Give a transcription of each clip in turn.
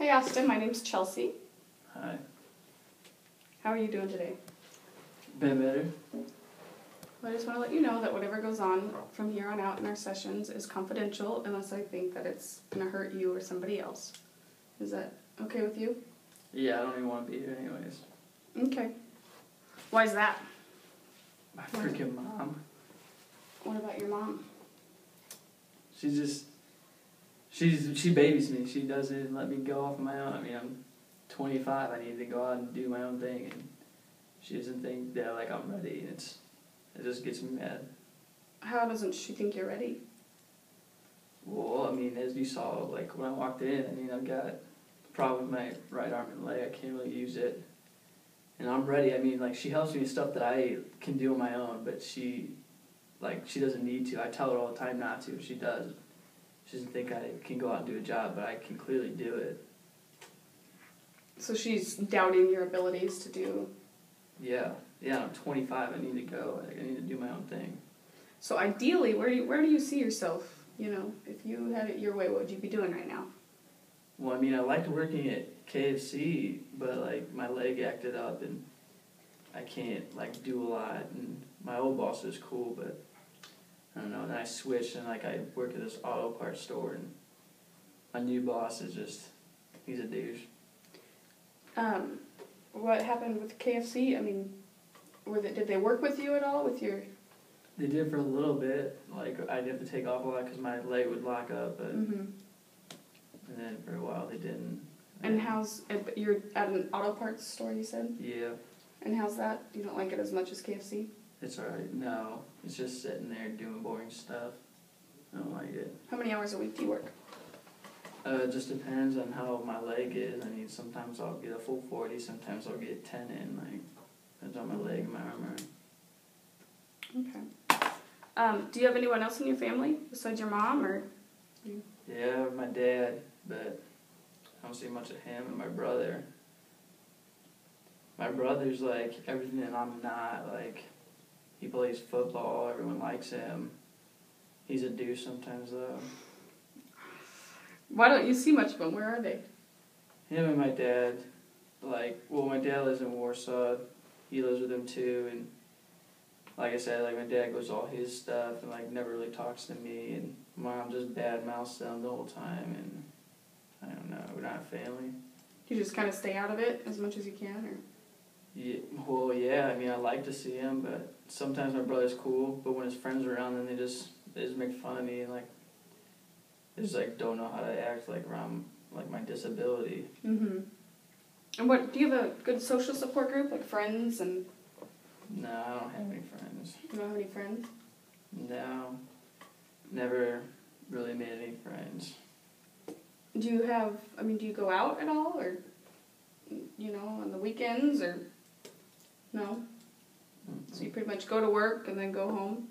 Hey Austin, my name's Chelsea. Hi. How are you doing today? Been better? Well, I just want to let you know that whatever goes on from here on out in our sessions is confidential unless I think that it's going to hurt you or somebody else. Is that okay with you? Yeah, I don't even want to be here anyways. Okay. Why is that? My freaking mom. What about your mom? She babies me. She doesn't let me go off on my own. I mean, I'm 25. I need to go out and do my own thing, and she doesn't think that like I'm ready. And it just gets me mad. How doesn't she think you're ready? Well, I mean, as you saw, like when I walked in, I mean, I've got a problem with my right arm and leg. I can't really use it, and I'm ready. I mean, like she helps me with stuff that I can do on my own, but she doesn't need to. I tell her all the time not to. She does. She doesn't think I can go out and do a job, but I can clearly do it. So she's doubting your abilities to do... Yeah, I'm 25. I need to go. I need to do my own thing. So ideally, where do you see yourself? You know, if you had it your way, what would you be doing right now? Well, I mean, I liked working at KFC, but like my leg acted up and I can't like do a lot. And my old boss is cool, but I don't know. Then I switched and like I work at this auto parts store, and my new boss is he's a douche. What happened with KFC? I mean, did they work with you at all with your... They did for a little bit. Like I'd have to take off a lot because my leg would lock up, but and then for a while they didn't. And you're at an auto parts store, you said? Yeah. And how's that? You don't like it as much as KFC? It's alright. No, it's just sitting there doing boring stuff. I don't like it. How many hours a week do you work? It just depends on how my leg is. I mean, sometimes I'll get a full 40, sometimes I'll get 10 in. Like, depends on my leg and my arm. Okay. Do you have anyone else in your family besides your mom, or? Yeah, my dad, but I don't see much of him, and my brother. My brother's like everything that I'm not. Like, he plays football, everyone likes him. He's a douche sometimes, though. Why don't you see much of them? Where are they? Him and my dad, my dad lives in Warsaw. He lives with him too, and like I said, like my dad goes to all his stuff and like never really talks to me, and mom just badmouths them the whole time, and I don't know, we're not a family. You just kind of stay out of it as much as you can, or? Yeah, I mean, I like to see him, but sometimes my brother's cool, but when his friends are around, then they just make fun of me, and like, they just like don't know how to act like around like my disability. And do you have a good social support group, like friends and? No, I don't have any friends. You don't have any friends? No, never really made any friends. Do you go out at all, or, on the weekends, or, no? Mm-hmm. So you pretty much go to work and then go home?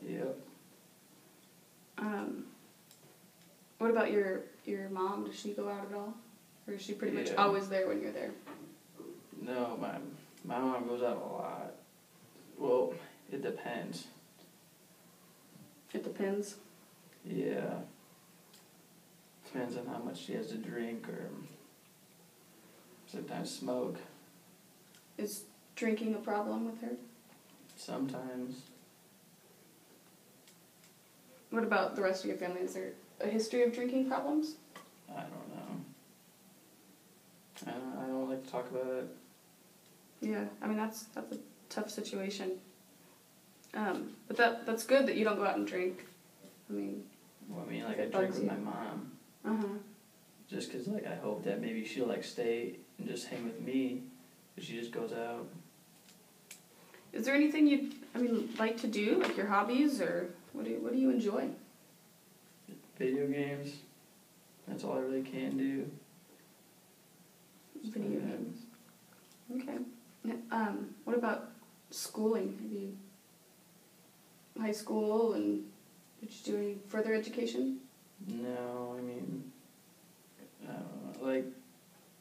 Yep. What about your mom? Does she go out at all? Or is she pretty much always there when you're there? No, my mom goes out a lot. Well, it depends. It depends? Yeah. Depends on how much she has to drink or sometimes smoke. Is drinking a problem with her? Sometimes. What about the rest of your family? Is there a history of drinking problems? I don't know. I don't like to talk about it. Yeah, I mean, that's a tough situation. But that's good that you don't go out and drink. I mean... Well, I mean, like, I drink with my mom. Just because, like, I hope that maybe she'll, like, stay and just hang with me, but she just goes out. Is there anything you'd, like to do, like your hobbies, or what do you enjoy? Video games. That's all I really can do. Video games. Okay. What about schooling? Have you high school, and did you do any further education? No, I mean, I don't know, like,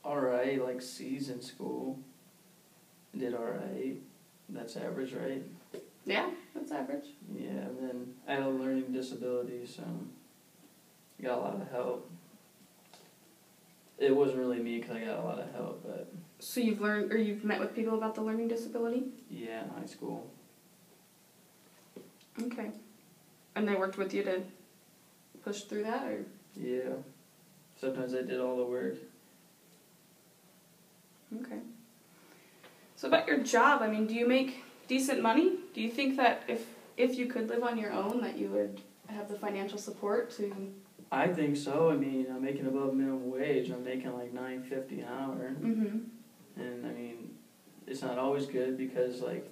alright, like C's in school. Did alright. That's average, right? Yeah, that's average. Yeah, and then I had a learning disability, so I got a lot of help. It wasn't really me because I got a lot of help, but So you've learned, or you've met with people about the learning disability? yeah, in high school. Okay. And they worked with you to push through that, or? Yeah. Sometimes I did all the work. Okay. So about your job, I mean, do you make decent money? Do you think that if you could live on your own, that you would have the financial support to? I think so. I mean, I'm making above minimum wage. I'm making like $9.50 an hour, Mm-hmm. and I mean, it's not always good because like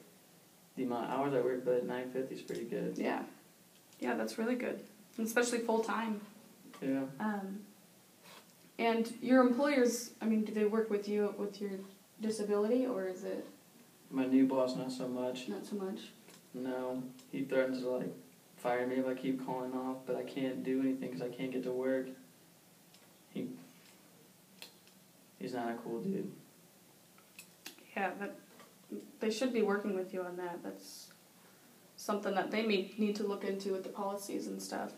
the amount of hours I work, but $9.50 is pretty good. Yeah. Yeah, that's really good, and especially full time. Yeah. And your employers, I mean, do they work with you with your disability, or is it My new boss, not so much. not so much? No, he threatens to like fire me if I keep calling off, but I can't do anything because I can't get to work. He's not a cool dude. Yeah, they should be working with you on that. That's something that they may need to look into with the policies and stuff.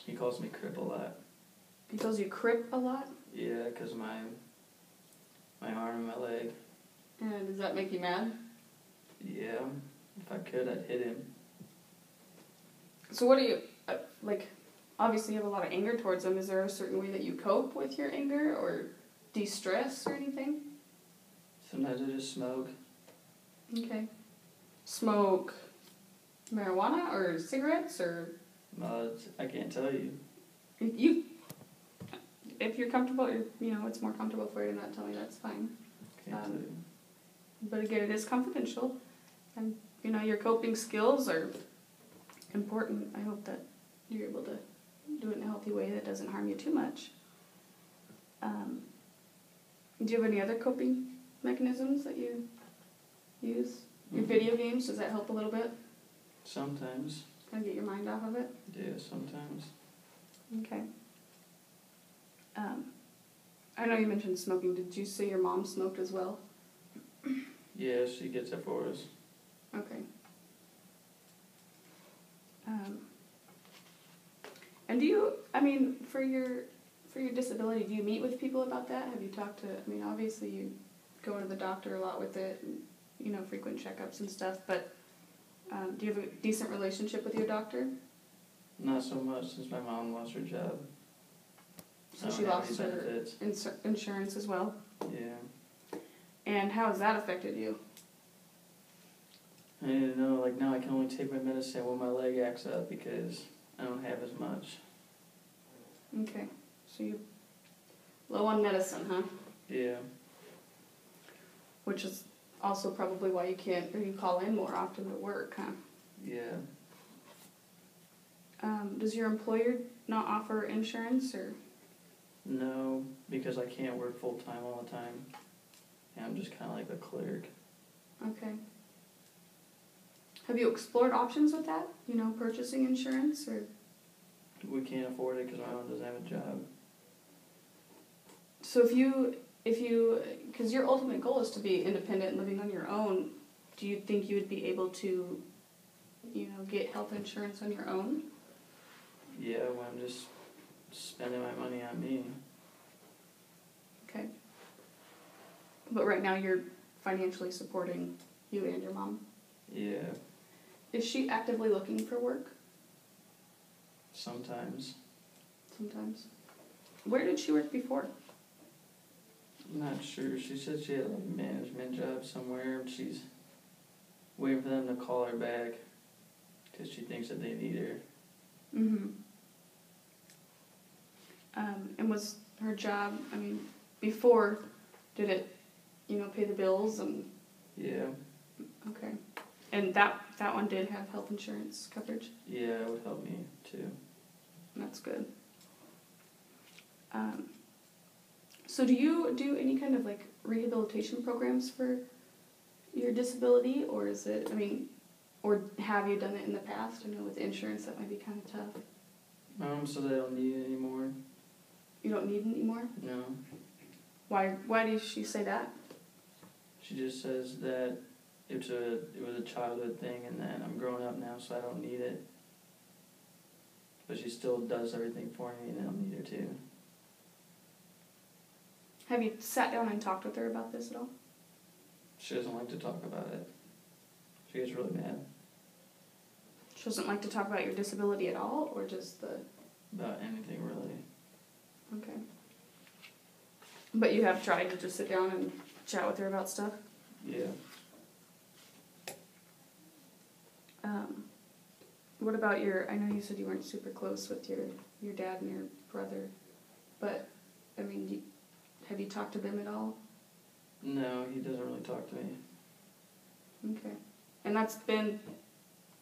He calls me crip a lot. He tells you crip a lot? Yeah, because my arm and my leg. And does that make you mad? Yeah, if I could, I'd hit him. So what do you, like, obviously you have a lot of anger towards him. Is there a certain way that you cope with your anger or de-stress or anything? Sometimes I just smoke. Okay. Smoke marijuana or cigarettes or? I can't tell you. If you're comfortable, it's more comfortable for you to not tell me, that's fine. Can't tell you. But again, it is confidential. And, your coping skills are important. I hope that you're able to do it in a healthy way that doesn't harm you too much. Do you have any other coping mechanisms that you use? Your video games, does that help a little bit? Sometimes. Kind of get your mind off of it? Yeah, sometimes. Okay. I know you mentioned smoking. Did you say your mom smoked as well? Yeah, she gets it for us. Okay. And for your disability, do you meet with people about that? Have you talked to, obviously you go to the doctor a lot with it, and, frequent checkups and stuff, but do you have a decent relationship with your doctor? Not so much since my mom lost her job. So she lost her insurance as well? Yeah. And how has that affected you? I didn't know, like now I can only take my medicine when my leg acts up because I don't have as much. Okay. So you're low on medicine, huh? Yeah. Which is also probably why you call in more often to work, huh? Yeah. Does your employer not offer insurance, or? No, because I can't work full time all the time. And I'm just kind of like a clerk. Okay. Have you explored options with that? Purchasing insurance, or? We can't afford it because my mom doesn't have a job. So because your ultimate goal is to be independent and living on your own, do you think you would be able to, get health insurance on your own? Yeah, when I'm just spending my money on me. Okay. But right now you're financially supporting you and your mom? Yeah. Is she actively looking for work? Sometimes. Sometimes. Where did she work before? I'm not sure. She said she had a management job somewhere. She's waiting for them to call her back because she thinks that they need her. Mm-hmm. And was her job, before, did it, pay the bills and? Yeah. Okay. And that one did have health insurance coverage? Yeah, it would help me too. That's good. So do you do any kind of rehabilitation programs for your disability, or is it, or have you done it in the past? I know with insurance that might be kind of tough. My mom said I don't need it anymore. You don't need it anymore? No. Why did she say that? She just says that it was a childhood thing and that I'm grown up now, so I don't need it. But she still does everything for me and I don't need her to. Have you sat down and talked with her about this at all? She doesn't like to talk about it. She gets really mad She doesn't like to talk about your disability at all, or just the... about anything, really. Okay. But you have tried to just sit down and chat with her about stuff? Yeah. What about I know you said you weren't super close with your dad and your brother, but, I mean, have you talked to them at all? No, he doesn't really talk to me. Okay. And that's been,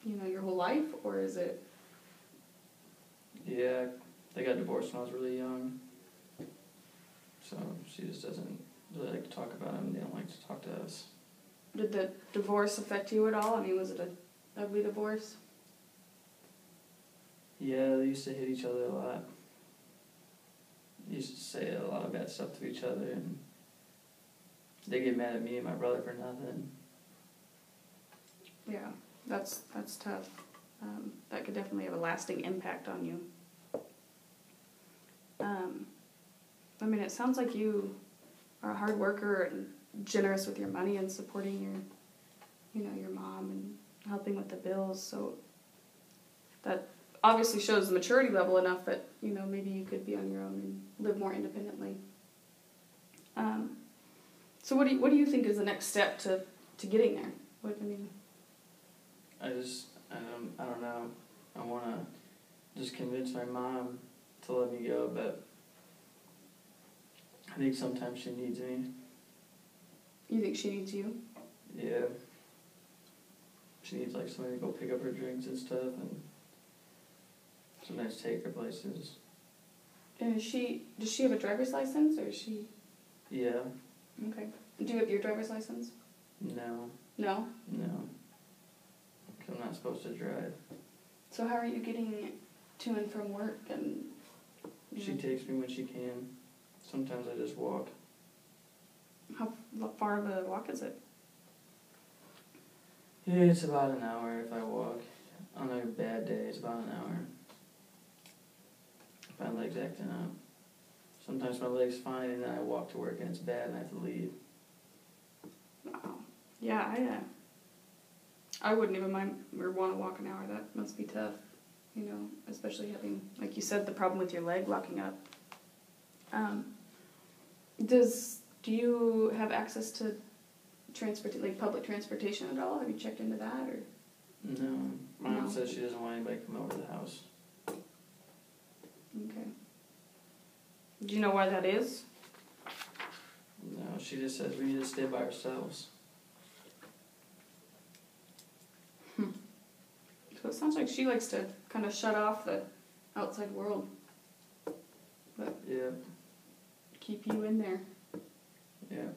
your whole life, or is it... Yeah, they got divorced when I was really young. So she just doesn't really like to talk about him, and they don't like to talk to us. Did the divorce affect you at all? I mean, was it an ugly divorce? Yeah, they used to hit each other a lot. They used to say a lot of bad stuff to each other, and they get mad at me and my brother for nothing. Yeah, that's tough. That could definitely have a lasting impact on you. I mean, it sounds like you are a hard worker and generous with your money and supporting your mom and helping with the bills. So that obviously shows the maturity level enough that, maybe you could be on your own and live more independently. So what do you think is the next step to getting there? I don't know. I want to just convince my mom to let me go, but I think sometimes she needs me. You think she needs you? Yeah. She needs like somebody to go pick up her drinks and stuff, and sometimes take her places. And does she have a driver's license, or is she... Yeah. Okay. Do you have your driver's license? No. No? No. 'Cause I'm not supposed to drive. So how are you getting to and from work? And She takes me when she can. Sometimes I just walk. How far of a walk is it? Yeah, it's about an hour if I walk. On a bad day, it's about an hour. If my leg's acting up. Sometimes my leg's fine and then I walk to work and it's bad and I have to leave. Wow. Yeah, I wouldn't even mind or want to walk an hour. That must be tough, especially having, like you said, the problem with your leg locking up. Do you have access to public transportation at all? Have you checked into that, or? No. Mom No. says she doesn't want anybody to come over to the house. Okay. Do you know why that is? No, she just says we need to stay by ourselves. So it sounds like she likes to kind of shut off the outside world. But Yeah. keep you in there. Yeah.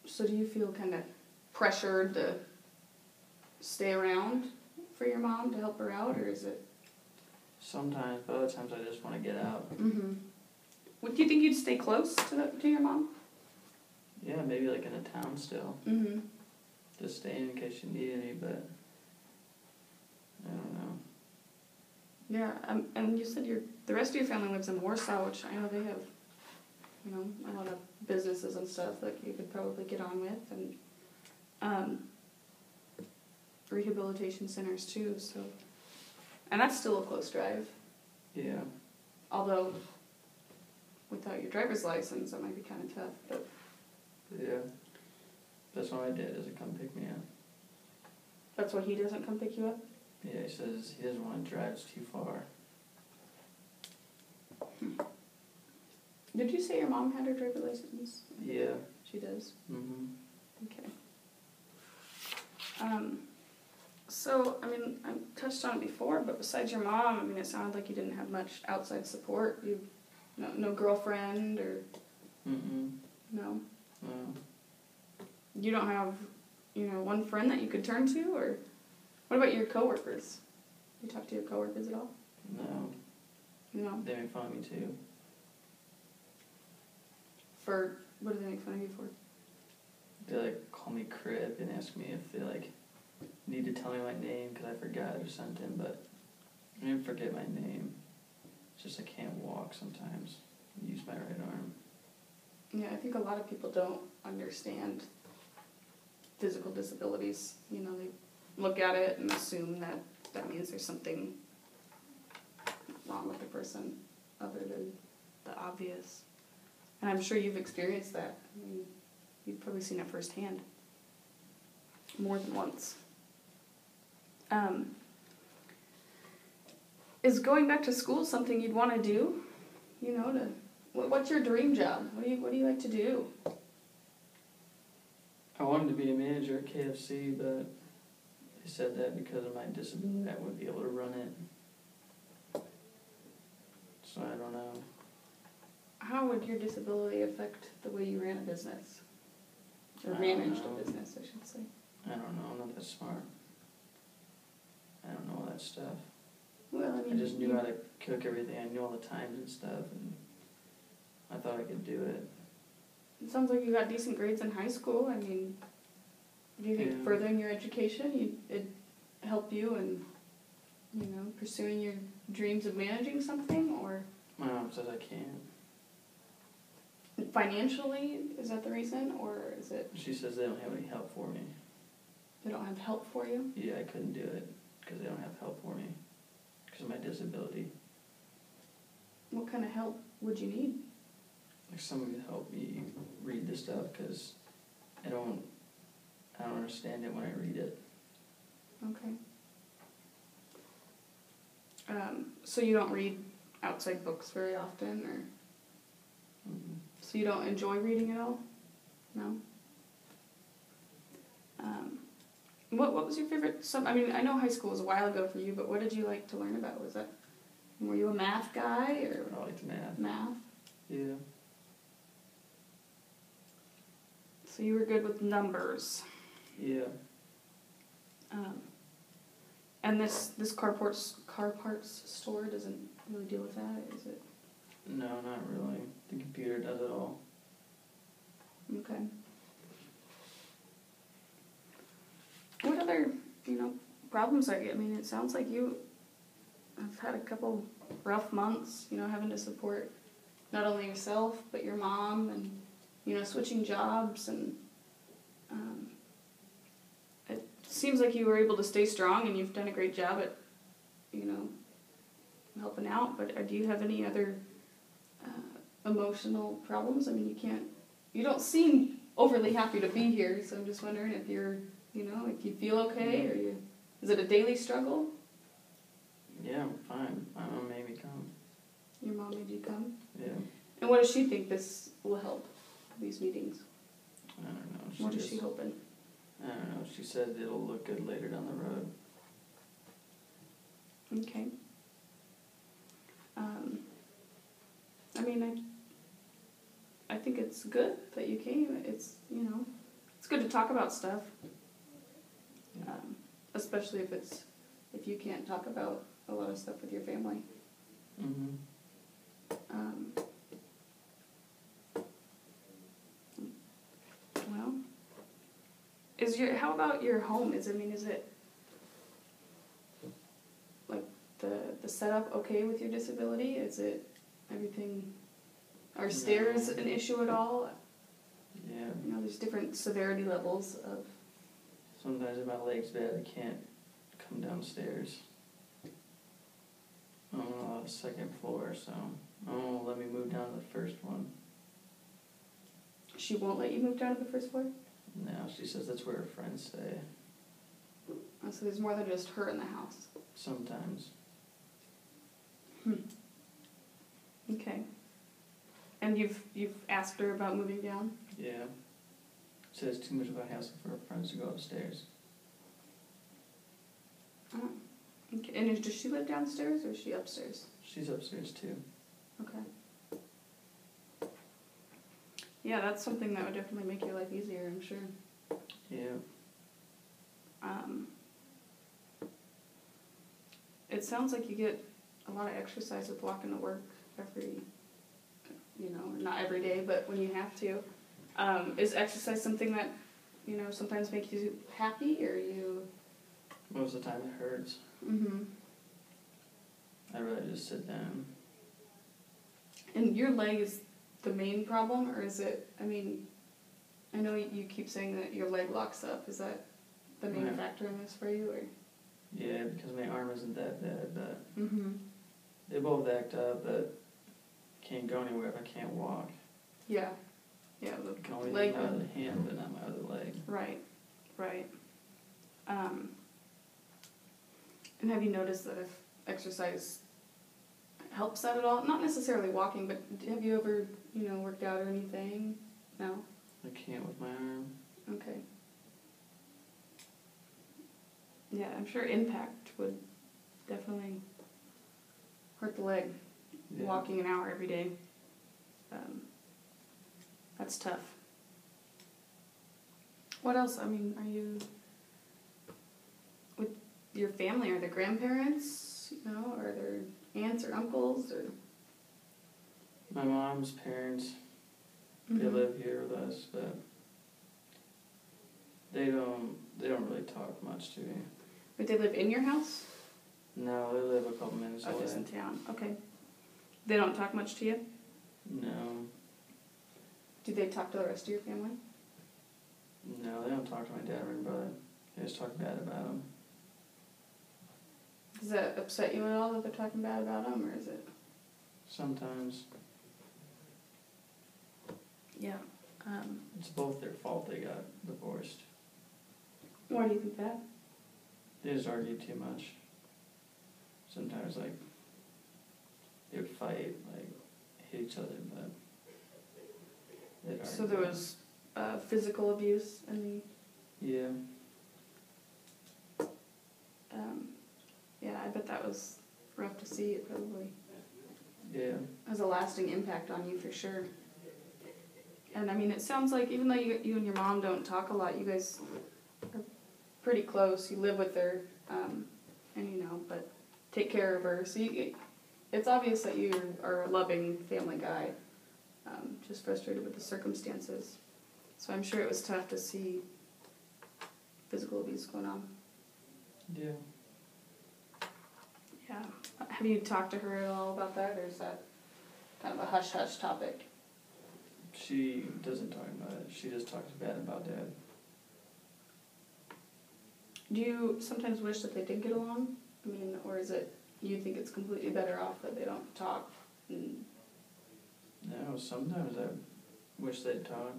So do you feel kind of pressured to stay around for your mom to help her out, or is it? Sometimes, but other times I just want to get out. Mm-hmm. Do you think you'd stay close to your mom? Yeah, maybe like in a town still. Mm-hmm. Just stay in case you need any, but I don't know. Yeah, and you said the rest of your family lives in Warsaw, which I know they have, a lot of businesses and stuff that you could probably get on with, and rehabilitation centers too. So, and that's still a close drive. Yeah. Although, without your driver's license, that might be kind of tough. But Yeah. That's why my dad doesn't come pick me up. that's why he doesn't come pick you up? Yeah, he says he doesn't want to drive, it's too far. Did you say your mom had her driver's license? Yeah. She does? Mm-hmm. Okay. So, I touched on it before, but besides your mom, it sounded like you didn't have much outside support. No girlfriend, or Mm-mm. no? No. You don't have, one friend that you could turn to, or what about your coworkers? You talk to your coworkers at all? No. No. They make fun of me too. For what do they make fun of you for? They call me Crip and ask me if they need to tell me my name because I forgot or something, but I didn't forget my name. It's just I can't walk sometimes. use my right arm. Yeah, I think a lot of people don't understand physical disabilities. You know, they look at it and assume that that means there's something wrong with the person other than the obvious. And I'm sure you've experienced that. I mean, you've probably seen it firsthand more than once. Is going back to school something you'd want to do? You know, what's your dream job? What do you like to do? I wanted to be a manager at KFC, but they said that because of my disability, I wouldn't be able to run it. So I don't know. How would your disability affect the way you ran a business? Or I don't managed know. a business, I should say. I don't know. I'm not that smart. I don't know all that stuff. Well, I I mean, just knew how to cook everything. I knew all the times and stuff, and I thought I could do it. it sounds like you got decent grades in high school. I mean, do you think Yeah. furthering your education, it'd help you in, you know, pursuing your dreams of managing something? Or My mom says I can't. financially, is that the reason? Or is it She says they don't have any help for me. they don't have help for you? Yeah, I couldn't do it because they don't have help for me because of my disability. What kind of help would you need? Like someone could help me read this stuff because I don't understand it when I read it. Okay. So you don't read outside books very often, or Mm-hmm. so you don't enjoy reading at all? No. What was your favorite? I mean, I know high school was a while ago for you, but what did you like to learn about? Were you a math guy or I liked math. math? Yeah. So you were good with numbers. Yeah. And this car parts store doesn't really deal with that, is it? No, not really. The computer does it all. Okay. What other, problems are you? I mean, it sounds like you have had a couple rough months, having to support not only yourself, but your mom and, switching jobs. And it seems like you were able to stay strong and you've done a great job at, helping out. But do you have any other emotional problems? I mean, you don't seem overly happy to be here, so I'm just wondering if you're, if you feel okay, or is it a daily struggle? Yeah, I'm fine. My mom made me come. Your mom made you come? Yeah. And what does she think this will help, these meetings? I don't know. What is she hoping? I don't know. She said it'll look good later down the road. Okay. I mean, I think it's good that you came. It's, it's good to talk about stuff. Especially if you can't talk about a lot of stuff with your family. Mm-hmm. Well, how about your home? Is it like the setup okay with your disability? Is it everything? Are stairs an issue at all? Yeah. There's different severity levels of. Sometimes if my leg's bad, I can't come downstairs. I'm on the second floor, so I won't let me move down to the first one. She won't let you move down to the first floor? No, she says that's where her friends stay. Oh, so there's more than just her in the house. Sometimes. Okay. And you've asked her about moving down? Yeah. Says too much of a hassle for her friends to go upstairs. Oh. Okay. And does she live downstairs or is she upstairs? She's upstairs too. Okay. Yeah, that's something that would definitely make your life easier, I'm sure. Yeah. It sounds like you get a lot of exercise with walking to work not every day, but when you have to. Is exercise something that, sometimes makes you happy, or you... Most of the time it hurts. Mm-hmm. I'd rather just sit down. And your leg is the main problem, or is it, I mean, I know you keep saying that your leg locks up. Is that the main factor in this for you, or? Yeah, because my arm isn't that bad, but Mm-hmm. they both act up, but can't go anywhere if I can't walk. Yeah. Yeah, I can only leg use my other hand, but not my other leg. Right, right. And have you noticed that if exercise helps that at all? Not necessarily walking, but have you ever, worked out or anything? No? I can't with my arm. Okay. Yeah, I'm sure impact would definitely hurt the leg. Yeah. Walking an hour every day. That's tough. What else? I mean, are you with your family? Are there grandparents? Are there aunts or uncles or? My mom's parents, Mm-hmm. they live here with us, but they don't really talk much to me. But they live in your house? No, they live a couple minutes away. Oh, just in town. Okay. They don't talk much to you? No. Do they talk to the rest of your family? No, they don't talk to my dad or my brother. They just talk bad about him. Does that upset you at all that they're talking bad about him, or is it? Sometimes. Yeah. It's both their fault they got divorced. Why do you think that? They just argue too much. Sometimes, they would fight, hit each other, but they'd argue. So there was physical abuse and Yeah. yeah, I bet that was rough to see. It probably Yeah. has a lasting impact on you for sure. And I mean, it sounds like even though you and your mom don't talk a lot, you guys are pretty close. You live with her, and but take care of her. So it's obvious that you are a loving family guy, just frustrated with the circumstances. So I'm sure it was tough to see physical abuse going on. Yeah. Yeah. Have you talked to her at all about that, or is that kind of a hush-hush topic? She doesn't talk about it. She just talks bad about Dad. Do you sometimes wish that they did get along? I mean, or is it you think it's completely better off that they don't talk? No, sometimes I wish they'd talk.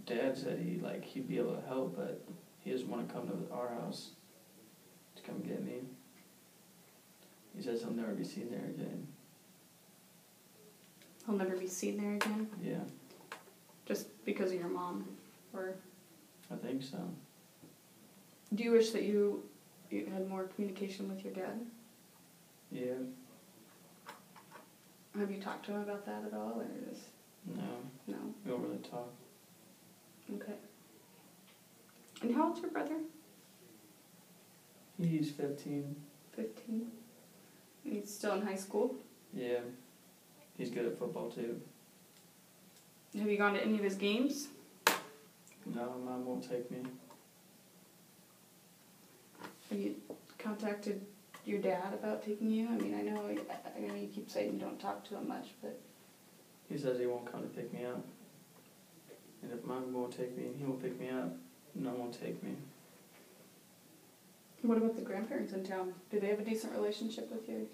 Dad said he'd be able to help, but he doesn't want to come to our house to come get me. He says he'll never be seen there again. He'll never be seen there again? Yeah. Just because of your mom? Or I think so. do you wish that you had more communication with your dad? Yeah. Have you talked to him about that at all, or just No. no? We don't really talk. Okay. And how old's your brother? He's 15. 15. And he's still in high school? Yeah. He's good at football too. Have you gone to any of his games? No, Mom won't take me. Have you contacted your dad about taking you? I mean, I know you keep saying you don't talk to him much, but He says he won't come to pick me up. And if Mom won't take me, he won't pick me up. No one won't take me. what about the grandparents in town? Do they have a decent relationship with you?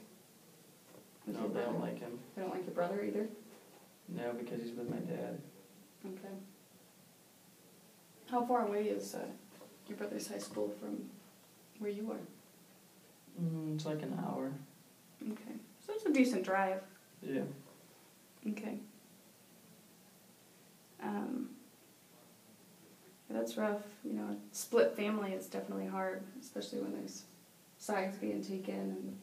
With No, your they brother? don't like him. They don't like your brother either? No, because he's with my dad. Okay. How far away is your brother's high school from where you are? It's like an hour. Okay. So it's a decent drive. Yeah. Okay. That's rough. Split family is definitely hard, especially when there's sides being taken.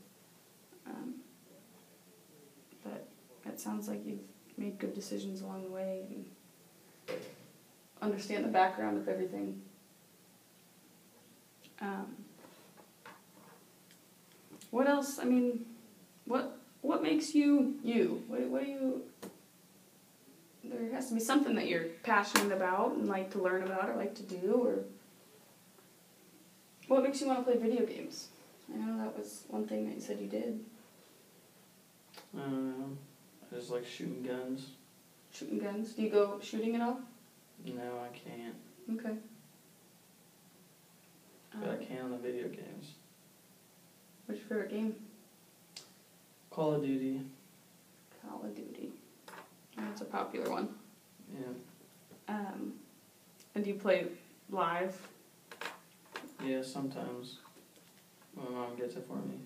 But it sounds like you've made good decisions along the way and understand the background of everything. What else? I mean, what makes you you? What do you? There has to be something that you're passionate about and like to learn about or like to do, or what makes you want to play video games? I know that was one thing that you said you did. I just like shooting guns. Shooting guns? Do you go shooting at all? No, I can't. Okay. But I can on the video games. What's your favorite game? Call of Duty. Call of Duty. That's a popular one. Yeah. And do you play live? Yeah, sometimes. My mom gets it for me.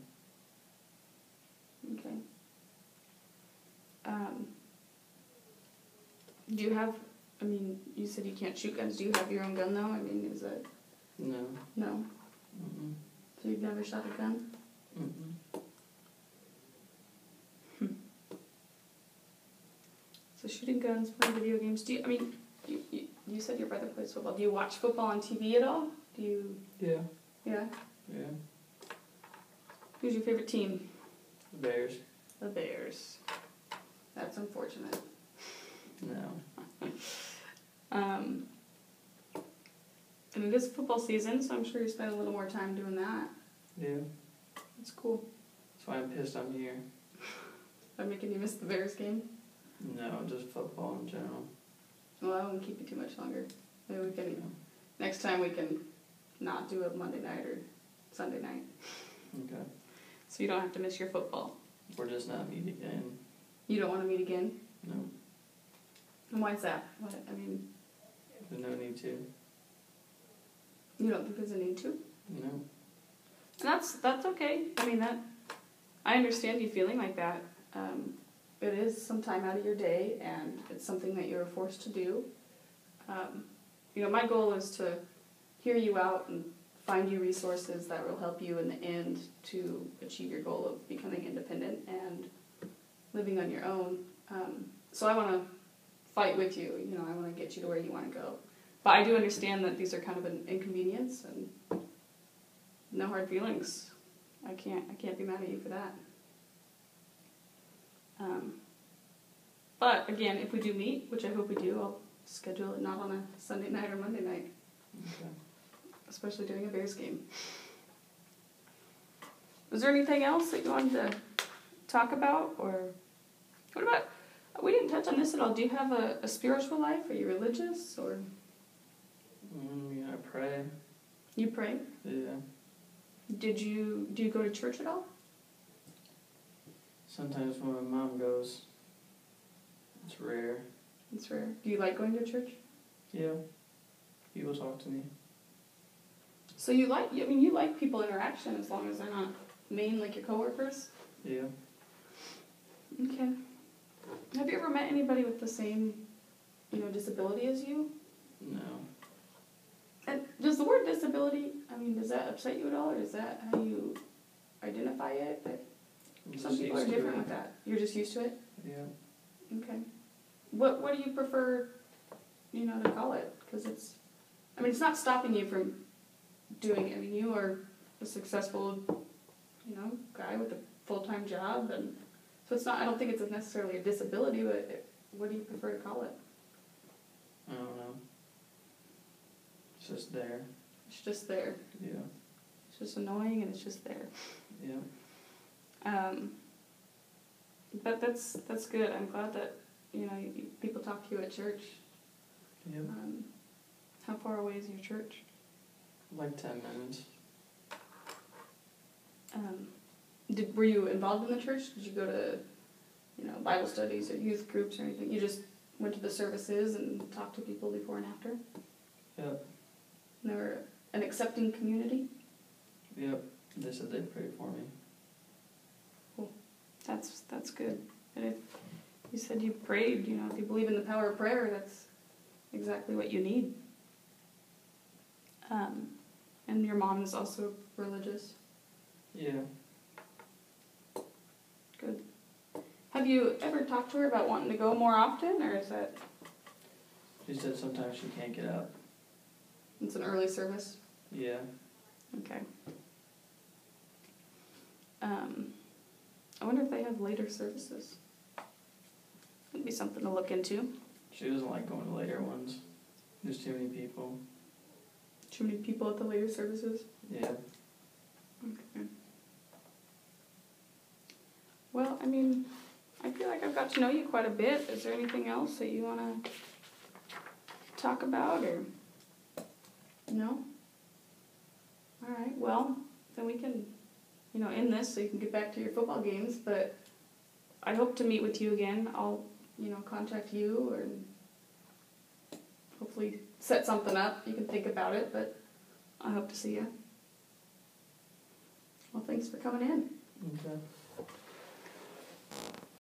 Okay. Do you have, I mean, you said you can't shoot guns. Do you have your own gun, though? I mean, is it... No. No? Mm-mm. So you've never shot a gun? Mm-mm. So shooting guns, playing video games. Do you, I mean, you said your brother plays football. Do you watch football on TV at all? Do you... Yeah. Yeah? Yeah. Who's your favorite team? The Bears. The Bears. That's unfortunate. No. And it is football season, so I'm sure you spend a little more time doing that. Yeah. That's cool. That's why I'm pissed I'm here. By making you miss the Bears game? No, just football in general. Well, I won't keep you too much longer. Maybe we can... Next time we can not do a Monday night or Sunday night. Okay. So you don't have to miss your football. We're just not meeting again. You don't want to meet again? No. And why is that? What, I mean... There's no need to. You don't think there's a need to? No. And that's okay. I mean, I understand you feeling like that. It is some time out of your day, and it's something that you're forced to do. My goal is to hear you out and find you resources that will help you in the end to achieve your goal of becoming independent and living on your own. So I want to fight with you. I want to get you to where you want to go. But I do understand that these are kind of an inconvenience, and no hard feelings. I can't be mad at you for that. But again, if we do meet, which I hope we do, I'll schedule it not on a Sunday night or Monday night. Okay. Especially during a Bears game. Was there anything else that you wanted to talk about? Or what about, we didn't touch on this at all. Do you have a spiritual life? Are you religious? Or Yeah, I pray. you pray? Yeah. Do you go to church at all? Sometimes when my mom goes, it's rare. It's rare. Do you like going to church? Yeah. People talk to me. So you like people interaction as long as they're not mean like your coworkers? Yeah. Okay. Have you ever met anybody with the same, disability as you? No. And does the word disability, does that upset you at all, or is that how you identify it? I'm Some just people are used to different it. with that. You're just used to it? Yeah. Okay. What do you prefer, to call it? Because it's not stopping you from doing it. You are a successful, guy with a full-time job, and so it's not, I don't think it's necessarily a disability, but what do you prefer to call it? I don't know. It's just there. It's just there. Yeah. It's just annoying, and it's just there. Yeah. But that's good. I'm glad that, people talk to you at church. Yep. How far away is your church? Like 10 minutes. Were you involved in the church? Did you go to, Bible studies or youth groups or anything? You just went to the services and talked to people before and after? Yep. And they were an accepting community? Yep. They said they'd pray for me. Cool. That's good. And if you said you prayed, if you believe in the power of prayer, that's exactly what you need. And your mom is also religious? Yeah. Good. Have you ever talked to her about wanting to go more often, or is that... She said sometimes she can't get up. It's an early service? Yeah. Okay. I wonder if they have later services. That'd be something to look into. She doesn't like going to later ones. There's too many people. Too many people at the later services? Yeah. Okay. Well, got to know you quite a bit. Is there anything else that you want to talk about, or no? All right. Well, then we can, end this so you can get back to your football games. But I hope to meet with you again. I'll, contact you and hopefully set something up. You can think about it, but I hope to see you. Well, thanks for coming in. Okay.